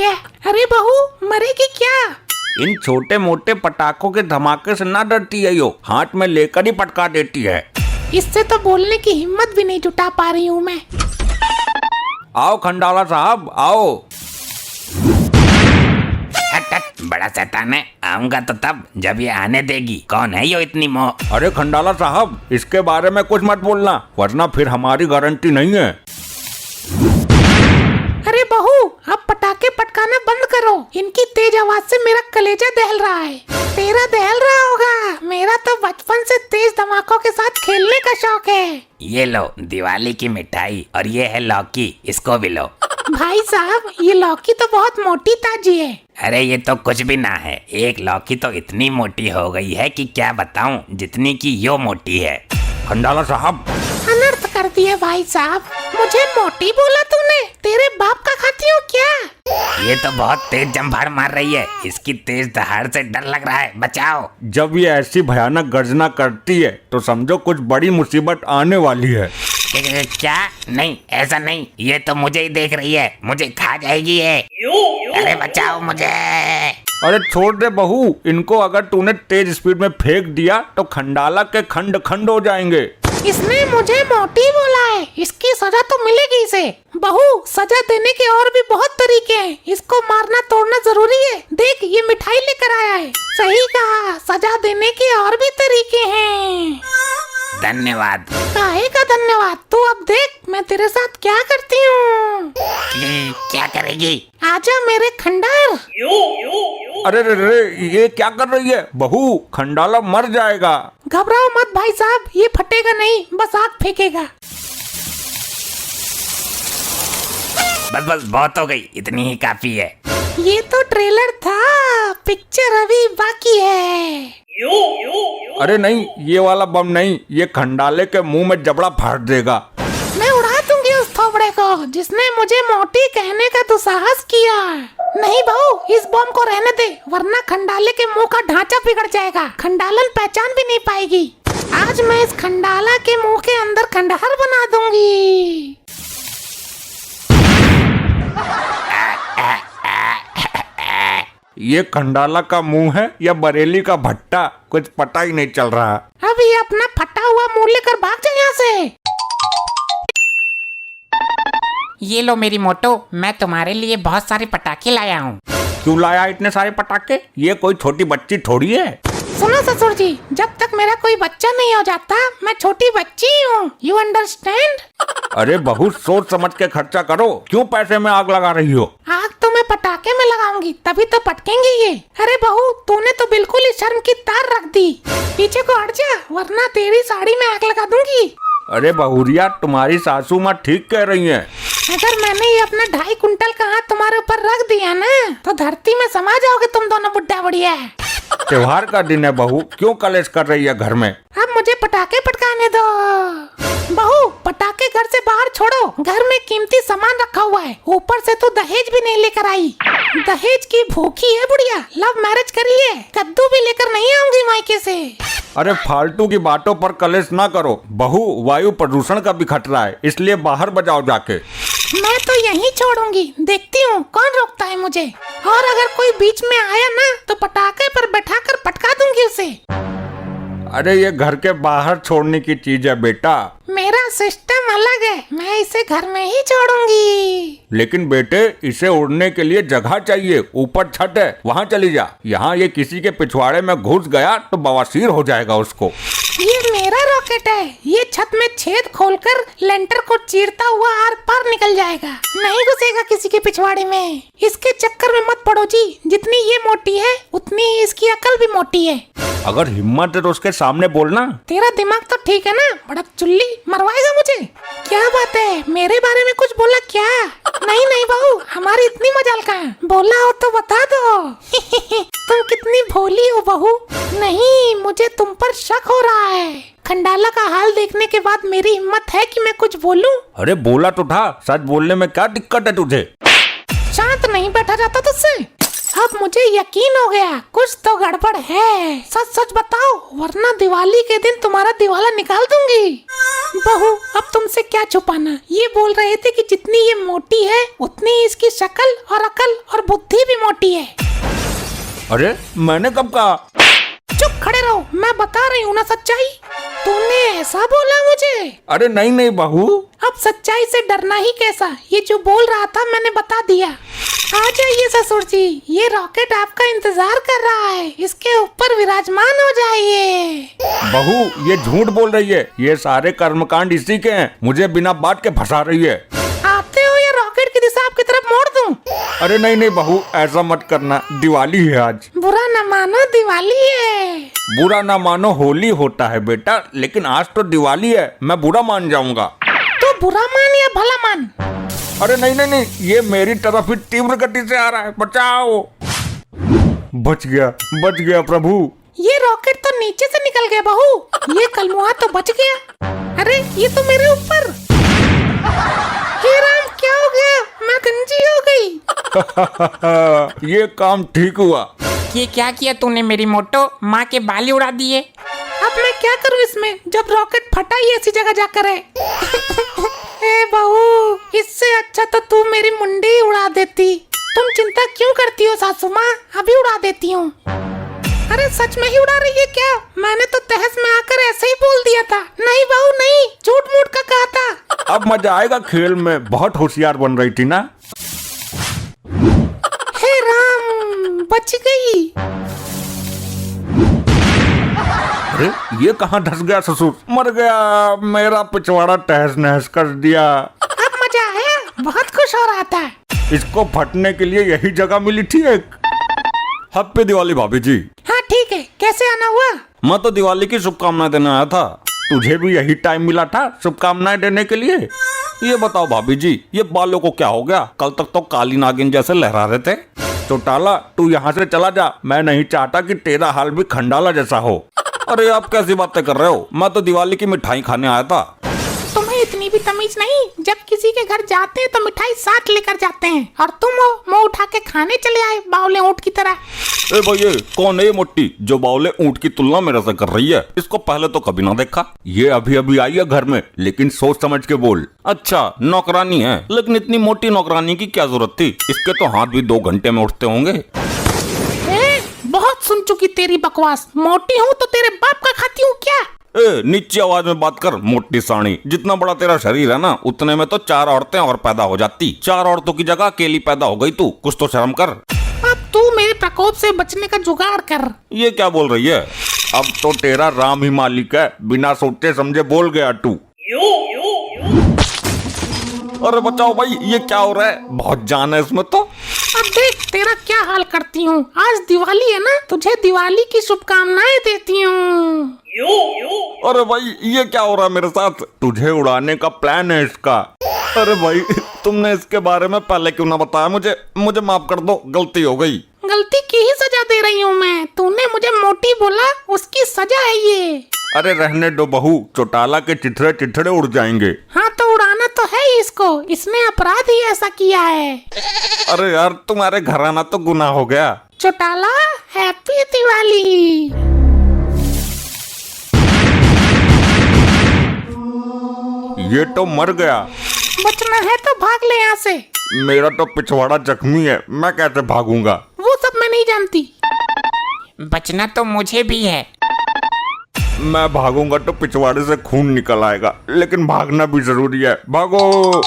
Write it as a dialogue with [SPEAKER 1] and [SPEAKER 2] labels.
[SPEAKER 1] गया। अरे बहू मरेगी क्या?
[SPEAKER 2] इन छोटे मोटे पटाखों के धमाके से ना डरती है यो, हाथ में लेकर ही पटका देती है।
[SPEAKER 1] इससे तो बोलने की हिम्मत भी नहीं जुटा पा रही हूँ मैं।
[SPEAKER 2] आओ खंडाला साहब आओ।
[SPEAKER 3] बड़ा शैतान है, आऊंगा तो तब जब ये आने देगी। कौन है यो इतनी मोह?
[SPEAKER 2] अरे खंडाला साहब इसके बारे में कुछ मत बोलना, वरना फिर हमारी गारंटी नहीं है।
[SPEAKER 1] अरे बहू अब पटाखे पटकाना बंद करो, इनकी तेज आवाज से मेरा कलेजा दहल रहा है। तेरा दहल रहा होगा, मेरा तो बचपन से तेज धमाकों के साथ खेलने का शौक है।
[SPEAKER 3] ये लो दिवाली की मिठाई, और ये है लौकी, इसको भी लो।
[SPEAKER 1] भाई साहब ये लौकी तो बहुत मोटी ताजी है।
[SPEAKER 3] अरे ये तो कुछ भी ना है, एक लौकी तो इतनी मोटी हो गई है कि क्या बताऊं, जितनी की यो मोटी है।
[SPEAKER 2] खंडाला साहब
[SPEAKER 1] अनर्थ कर दिए भाई साहब, मुझे मोटी बोला तूने? तेरे बाप का खाती हूँ क्या?
[SPEAKER 3] ये तो बहुत तेज जंभाड़ मार रही है, इसकी तेज दहाड़ से डर लग रहा है, बचाओ।
[SPEAKER 2] जब ये ऐसी भयानक गर्जना करती है तो समझो कुछ बड़ी मुसीबत आने वाली है।
[SPEAKER 3] क्या? नहीं ऐसा नहीं, ये तो मुझे ही देख रही है, मुझे खा जाएगी ये। अरे बचाओ मुझे।
[SPEAKER 2] अरे छोड़ दे बहू, इनको अगर तूने तेज स्पीड में फेंक दिया तो खंडाला के खंड खंड हो जाएंगे।
[SPEAKER 1] इसने मुझे मोटी बोला है, इसकी सजा तो मिलेगी इसे। बहू सजा देने के और भी बहुत तरीके हैं, इसको मारना तोड़ना जरूरी है। देख ये मिठाई लेकर आया है। सही कहा, सजा देने के और भी तरीके हैं।
[SPEAKER 3] धन्यवाद।
[SPEAKER 1] काहे का धन्यवाद? तू अब देख मैं तेरे साथ क्या करती हूँ।
[SPEAKER 3] क्या करेगी?
[SPEAKER 1] आजा मेरे खंडर।
[SPEAKER 2] अरे रे रे ये क्या कर रही है बहू, खंडाला मर जाएगा।
[SPEAKER 1] घबराओ मत भाई साहब, ये फटेगा नहीं, बस आग फेंकेगा।
[SPEAKER 3] बस बस बहुत हो गई, इतनी ही काफी है।
[SPEAKER 1] ये तो ट्रेलर था, पिक्चर अभी बाकी है।
[SPEAKER 2] अरे नहीं ये वाला बम नहीं, ये खंडाले के मुंह में जबड़ा फाड़ देगा।
[SPEAKER 1] मैं उड़ा दूंगी उस थोबड़े को जिसने मुझे मोटी कहने का दुस्साहस किया। नहीं बहू इस बम को रहने दे, वरना खंडाले के मुंह का ढांचा बिगड़ जाएगा, खंडालन पहचान भी नहीं पाएगी। आज मैं इस खंडाला के मुंह के अंदर खंडहर बना दूंगी।
[SPEAKER 2] ये खंडाला का मुंह है या बरेली का भट्टा, कुछ पता ही नहीं चल रहा।
[SPEAKER 1] अब ये अपना फटा हुआ मुंह लेकर भाग जाए यहाँ से।
[SPEAKER 4] ये लो मेरी मोटो, मैं तुम्हारे लिए बहुत सारे पटाखे लाया हूँ।
[SPEAKER 2] क्यों लाया इतने सारे पटाखे? ये कोई छोटी बच्ची थोड़ी है।
[SPEAKER 1] सुनो ससुर जी, जब तक मेरा कोई बच्चा नहीं हो जाता मैं छोटी बच्ची हूँ, यू अंडरस्टैंड?
[SPEAKER 2] अरे बहुत सोच समझ के खर्चा करो, क्यों पैसे में आग लगा रही हो?
[SPEAKER 1] आग तो मैं पटाखे में लगाऊंगी तभी तो पटकेंगे ये। अरे बहू तूने तो बिल्कुल ही शर्म की तार रख दी, पीछे को हट जा वरना तेरी साड़ी में आग लगा दूंगी।
[SPEAKER 2] अरे बहुरिया तुम्हारी सासू माँ ठीक कह रही है।
[SPEAKER 1] अगर मैंने ये अपना 2.5 कुंटल का हाथ तुम्हारे ऊपर रख दिया ना तो धरती में समा जाओगे तुम दोनों बुड्ढा बुढ़िया।
[SPEAKER 2] त्योहार का दिन है बहू, क्यों कलेश कर रही है घर में?
[SPEAKER 1] अब मुझे पटाखे पटकाने दो। बहू पटाखे घर से बाहर छोड़ो, घर में कीमती सामान रखा हुआ है, ऊपर से तू दहेज भी नहीं लेकर आई। दहेज की भूखी है बुढ़िया, लव मैरिज करी है, कद्दू भी लेकर नहीं आऊंगी मायके से।
[SPEAKER 2] अरे फालतू की बातों पर कलेश ना करो बहू, वायु प्रदूषण का भी खतरा है, इसलिए बाहर बजाओ जाके।
[SPEAKER 1] मैं तो यहीं छोड़ूंगी, देखती हूँ कौन रोकता है मुझे, और अगर कोई बीच में आया ना तो पटाखे पर बैठाकर पटका दूंगी उसे।
[SPEAKER 2] अरे ये घर के बाहर छोड़ने की चीज है बेटा।
[SPEAKER 1] मेरा सिस्टम अलग है, मैं इसे घर में ही छोड़ूंगी।
[SPEAKER 2] लेकिन बेटे इसे उड़ने के लिए जगह चाहिए, ऊपर छत है वहाँ चली जा। यहाँ ये किसी के पिछवाड़े में घुस गया तो बवासीर हो जाएगा उसको।
[SPEAKER 1] ये मेरा रॉकेट है, ये छत में छेद खोलकर लेंटर को चीरता हुआ आर पार निकल जाएगा, नहीं घुसेगा किसी के पिछवाड़े में। इसके चक्कर में मत पड़ो जी, जितनी ये मोटी है उतनी ही इसकी अकल भी मोटी है।
[SPEAKER 2] अगर हिम्मत है तो उसके सामने बोलना।
[SPEAKER 1] तेरा दिमाग तो ठीक है ना, बड़ा चुल्ली मरवाएगा मुझे। क्या बात है, मेरे बारे में कुछ बोला क्या? नहीं नहीं बहू, हमारी इतनी मजाल कहाँ, बोला हो तो बता दो। तुम कितनी भोली हो बहू। नहीं मुझे तुम पर शक हो रहा है, खंडाला का हाल देखने के बाद मेरी हिम्मत है कि मैं कुछ बोलूं।
[SPEAKER 2] अरे बोला तो था, सच बोलने में क्या दिक्कत है तुझे?
[SPEAKER 1] शांत नहीं बैठा जाता तुझसे। अब मुझे यकीन हो गया कुछ तो गड़बड़ है। सच सच बताओ वरना दिवाली के दिन तुम्हारा दिवाला निकाल दूंगी। बहू अब तुमसे क्या छुपाना, ये बोल रहे थे कि जितनी ये मोटी है उतनी इसकी शक्ल और अकल और बुद्धि भी मोटी है।
[SPEAKER 2] अरे मैंने कब कहा?
[SPEAKER 1] चुप खड़े रहो, मैं बता रही हूँ ना सच्चाई। तूने ऐसा बोला मुझे?
[SPEAKER 2] अरे नहीं नहीं बहू।
[SPEAKER 1] अब सच्चाई से डरना ही कैसा, ये जो बोल रहा था मैंने बता दिया। आ जाइए ससुर जी, ये रॉकेट आपका इंतजार कर रहा है, इसके ऊपर विराजमान हो जाइए।
[SPEAKER 2] बहू ये झूठ बोल रही है, ये सारे कर्मकांड इसी के हैं, मुझे बिना बात के फंसा रही है।
[SPEAKER 1] आते हो या रॉकेट की दिशा आपकी तरफ मोड़ दूं?
[SPEAKER 2] अरे नहीं नहीं बहू ऐसा मत करना, दिवाली है आज।
[SPEAKER 1] बुरा न मानो दिवाली है।
[SPEAKER 2] बुरा ना मानो होली होता है बेटा, लेकिन आज तो दिवाली है, मैं बुरा मान जाऊंगा।
[SPEAKER 1] तो बुरा मान या भला मान?
[SPEAKER 2] अरे नहीं नहीं नहीं, ये मेरी तरफ ही तीव्र गति से आ रहा है, बचाओ। बच गया प्रभु।
[SPEAKER 1] ये रॉकेट तो नीचे से निकल गया बहू, ये कलमुहा तो बच गया। अरे ये तो मेरे ऊपर। हे राम क्या हो गया, मैं गंजी हो गई।
[SPEAKER 2] ये काम ठीक हुआ।
[SPEAKER 4] ये क्या किया तूने मेरी मोटो, माँ के बाल ही उड़ा दिए।
[SPEAKER 1] अब मैं क्या करूं इसमें, जब रॉकेट फटा ही ऐसी जगह जाकर है। ए बहू, इससे अच्छा तो तू मेरी मुंडी उड़ा देती। तुम चिंता क्यों करती हो सासू माँ, अभी उड़ा देती हूँ। अरे सच में ही उड़ा रही है क्या? मैंने तो तहस में आकर ऐसे ही बोल दिया था। नहीं बहू नहीं, झूठ मूठ का कहा था।
[SPEAKER 2] अब मजा आएगा खेल में, बहुत होशियार बन रही थी ना।
[SPEAKER 1] हे राम बच गई।
[SPEAKER 2] अरे ये कहाँ धस गया ससुर, मर गया, मेरा पिछवाड़ा तहस नहस कर दिया।
[SPEAKER 1] अब मजा आया, बहुत खुश हो रहा था।
[SPEAKER 2] इसको फटने के लिए यही जगह मिली थी एक। हैप्पी दिवाली भाभी जी।
[SPEAKER 1] हाँ ठीक है, कैसे आना हुआ?
[SPEAKER 2] मैं तो दिवाली की शुभकामनाएं देने आया था, तुझे भी यही टाइम मिला था शुभकामनाएं देने के लिए। ये बताओ भाभी जी, ये बालों को क्या हो गया? कल तक तो काली नागिन जैसे लहरा रहे थे। चौटाला तू यहाँ से चला जा, मैं नहीं चाहता कि तेरा हाल भी खंडाला जैसा हो। अरे आप कैसी बातें कर रहे हो, मैं तो दिवाली की मिठाई खाने आया था।
[SPEAKER 1] तुम्हें इतनी भी तमीज नहीं, जब किसी के घर जाते हैं तो मिठाई साथ लेकर जाते हैं, और तुम हो मुंह उठा के खाने चले आए बावले ऊंट की तरह।
[SPEAKER 2] ए भाई ये कौन है ये मोटी जो बावले ऊंट की तुलना मेरे से कर रही है? इसको पहले तो कभी ना देखा। ये अभी अभी आई है घर में, लेकिन सोच समझ के बोल। अच्छा नौकरानी है, लेकिन इतनी मोटी नौकरानी की क्या जरूरत थी? इसके तो हाथ भी 2 घंटे में उठते होंगे।
[SPEAKER 1] बहुत सुन चुकी तेरी बकवास, मोटी हूँ तो तेरे बाप का खाती हूँ क्या?
[SPEAKER 2] ए नीची आवाज में बात कर मोटी साणी, जितना बड़ा तेरा शरीर है ना उतने में तो 4 औरतें और पैदा हो जाती। 4 औरतों की जगह अकेली पैदा हो गई तू, कुछ तो शर्म कर।
[SPEAKER 1] अब तू मेरे प्रकोप से बचने का जुगाड़ कर।
[SPEAKER 2] ये क्या बोल रही है? अब तो तेरा राम ही मालिक है, बिना सोचे समझे बोल गया तू। अरे बचाओ भाई, ये क्या हो रहा है? बहुत जान है इसमें तो।
[SPEAKER 1] अब देख तेरा क्या हाल करती हूँ। आज दिवाली है ना, तुझे दिवाली की शुभकामनाएं देती हूँ।
[SPEAKER 2] अरे भाई ये क्या हो रहा है मेरे साथ? तुझे उड़ाने का प्लान है इसका। अरे भाई तुमने इसके बारे में पहले क्यों ना बताया मुझे? मुझे माफ कर दो, गलती हो गई।
[SPEAKER 1] गलती की ही सजा दे रही हूँ मैं। तूने मुझे मोटी बोला, उसकी सजा है ये।
[SPEAKER 2] अरे रहने दो बहू, चौटाला के चिथड़े चिथड़े उड़ जाएंगे।
[SPEAKER 1] हाँ तो उड़ाना तो है ही इसको, इसने अपराध ही ऐसा किया है।
[SPEAKER 2] अरे यार तुम्हारे घर आना तो गुनाह हो गया।
[SPEAKER 1] चौटाला हैप्पी दिवाली।
[SPEAKER 2] ये तो मर गया।
[SPEAKER 1] बचना है तो भाग ले यहाँ से।
[SPEAKER 2] मेरा तो पिछवाड़ा जख्मी है, मैं कैसे भागूंगा?
[SPEAKER 1] वो सब मैं नहीं जानती।
[SPEAKER 4] बचना तो मुझे भी है।
[SPEAKER 2] मैं भागूंगा तो पिछवाड़े से खून निकल आएगा, लेकिन भागना भी जरूरी है। भागो।